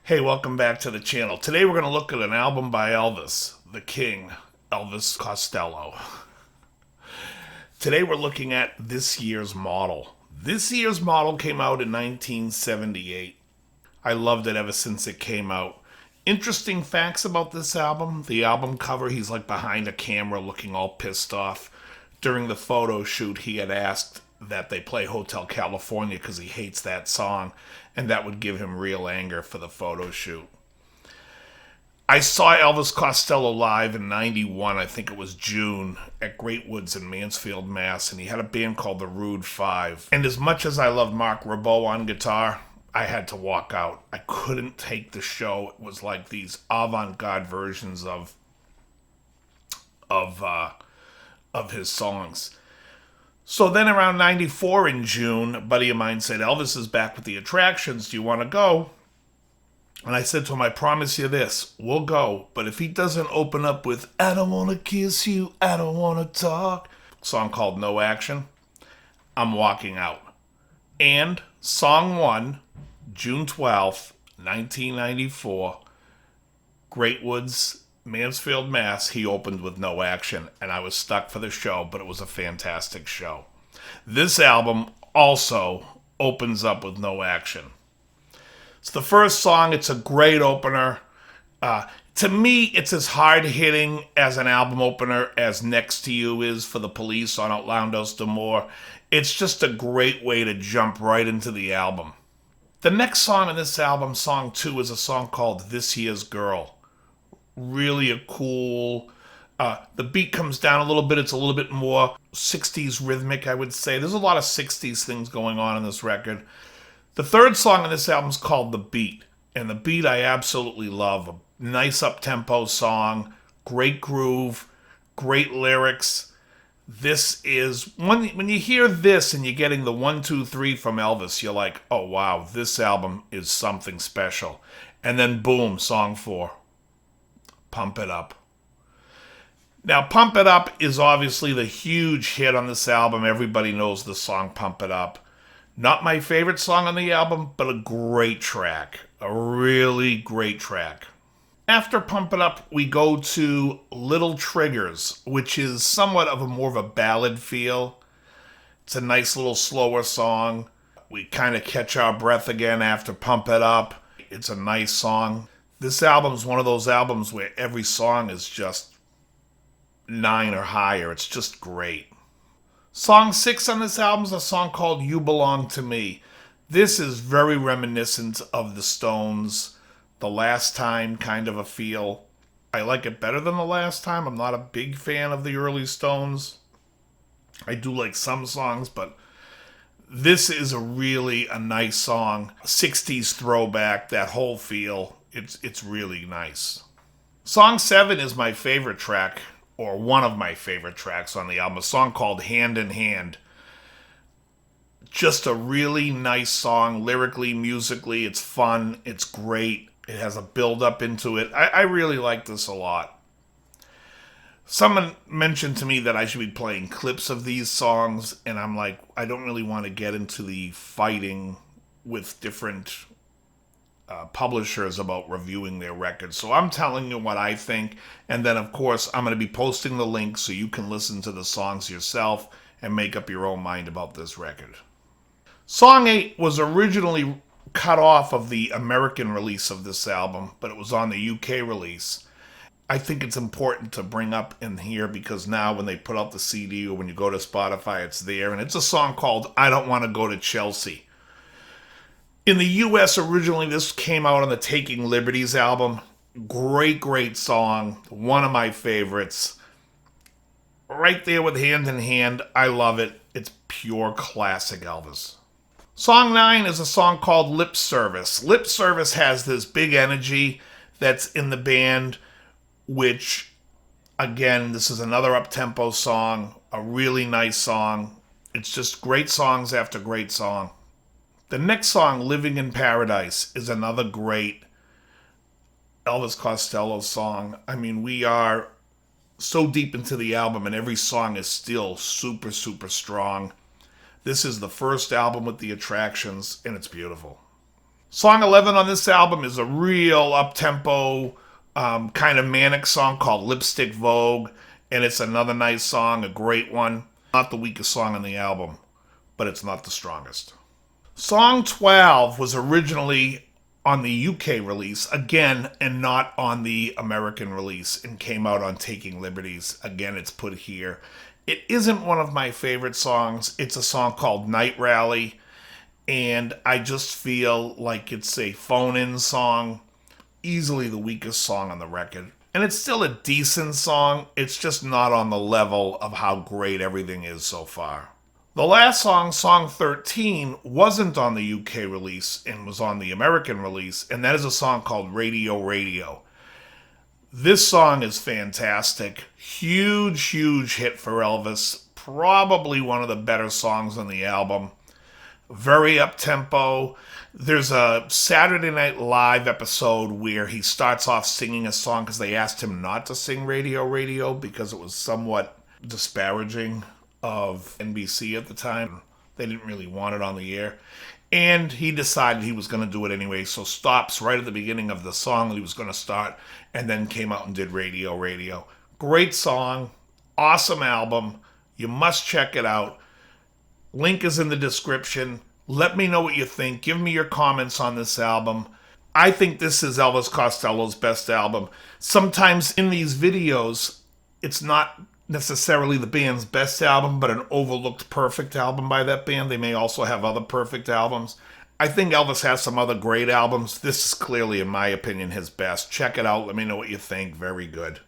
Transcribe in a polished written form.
Hey, welcome back to the channel. Today we're going to look at an album by Elvis, the King, Elvis Costello. Today we're looking at this year's model. This year's model came out in 1978. I loved it ever since it came out. Interesting facts about this album. The album cover, he's like behind a camera looking all pissed off. During the photo shoot, he had asked that they play Hotel California because he hates that song, and that would give him real anger for the photo shoot. I saw Elvis Costello live in 91, I think it was June, at Great Woods in Mansfield, Mass., and he had a band called the Rude Five. And as much as I love Mark Ribot on guitar, I had to walk out. I couldn't take the show. It was like these avant-garde versions of his songs. So then around 94 in June, a buddy of mine said, Elvis is back with the Attractions. Do you want to go? And I said to him, I promise you this, we'll go. But if he doesn't open up with, I don't want to kiss you, I don't want to talk, song called No Action, I'm walking out. And song one, June 12th, 1994, Great Woods, Mansfield, Mass., he opened with No Action, and I was stuck for the show, but it was a fantastic show. This album also opens up with No Action. It's the first song. It's a great opener. To me, it's as hard-hitting as an album opener as Next to You is for the Police on Outlandos D'Amour. It's just a great way to jump right into the album. The next song in this album, song 2, is a song called This Year's Girl. Really a cool, the beat comes down a little bit. It's a little bit more 60s rhythmic, I would say. There's a lot of 60s things going on in this record. The third song on this album is called The Beat. And The Beat I absolutely love. A nice up-tempo song, great groove, great lyrics. This is, when you hear this and you're getting the 1, 2, 3 from Elvis, you're like, oh wow, this album is something special. And then boom, song 4. Pump It Up. Now, Pump It Up is obviously the huge hit on this album. Everybody knows the song Pump It Up. Not my favorite song on the album, but a great track. A really great track. After Pump It Up, we go to Little Triggers, which is somewhat of a more of a ballad feel. It's a nice little slower song. We kind of catch our breath again after Pump It Up. It's a nice song. This album is one of those albums where every song is just 9 or higher. It's just great. Song 6 on this album is a song called You Belong to Me. This is very reminiscent of the Stones, The Last Time kind of a feel. I like it better than The Last Time. I'm not a big fan of the early Stones. I do like some songs, but this is really a nice song. 60s throwback, that whole feel. It's really nice. Song 7 is my favorite track, or one of my favorite tracks on the album, a song called Hand in Hand. Just a really nice song, lyrically, musically. It's fun, it's great. It has a build-up into it. I really like this a lot. Someone mentioned to me that I should be playing clips of these songs, and I'm like, I don't really want to get into the fighting with different publishers about reviewing their records. So I'm telling you what I think, and then of course I'm going to be posting the link so you can listen to the songs yourself and make up your own mind about this record. Song 8 was originally cut off of the American release of this album, but it was on the UK release. I think it's important to bring up in here because now when they put out the CD or when you go to Spotify, it's there, and it's a song called I Don't Want to Go to Chelsea. In the US, originally, this came out on the Taking Liberties album. Great, great song. One of my favorites. Right there with Hand in Hand. I love it. It's pure classic Elvis. Song 9 is a song called Lip Service. Lip Service has this big energy that's in the band, which, again, this is another up-tempo song. A really nice song. It's just great songs after great song. The next song, Living in Paradise, is another great Elvis Costello song. I mean, we are so deep into the album and every song is still super, super strong. This is the first album with the Attractions, and it's beautiful. Song 11 on this album is a real up-tempo, kind of manic song called Lipstick Vogue, and it's another nice song, a great one. Not the weakest song on the album, but it's not the strongest. Song 12 was originally on the UK release, again, and not on the American release, and came out on Taking Liberties. Again, it's put here. It isn't one of my favorite songs. It's a song called Night Rally, and I just feel like it's a phone-in song, easily the weakest song on the record. And it's still a decent song, it's just not on the level of how great everything is so far. The last song, Song 13, wasn't on the UK release and was on the American release, and that is a song called Radio Radio. This song is fantastic. Huge, huge hit for Elvis. Probably one of the better songs on the album. Very up-tempo. There's a Saturday Night Live episode where he starts off singing a song because they asked him not to sing Radio Radio because it was somewhat disparaging of NBC at the time. They didn't really want it on the air. And he decided he was going to do it anyway, so stops right at the beginning of the song that he was going to start, and then came out and did Radio Radio. Great song, awesome album. You must check it out. Link is in the description. Let me know what you think. Give me your comments on this album. I think this is Elvis Costello's best album. Sometimes in these videos, it's not necessarily the band's best album, but an overlooked perfect album by that band. They may also have other perfect albums. I think Elvis has some other great albums. This is clearly, in my opinion, his best. Check it out. Let me know what you think. Very good.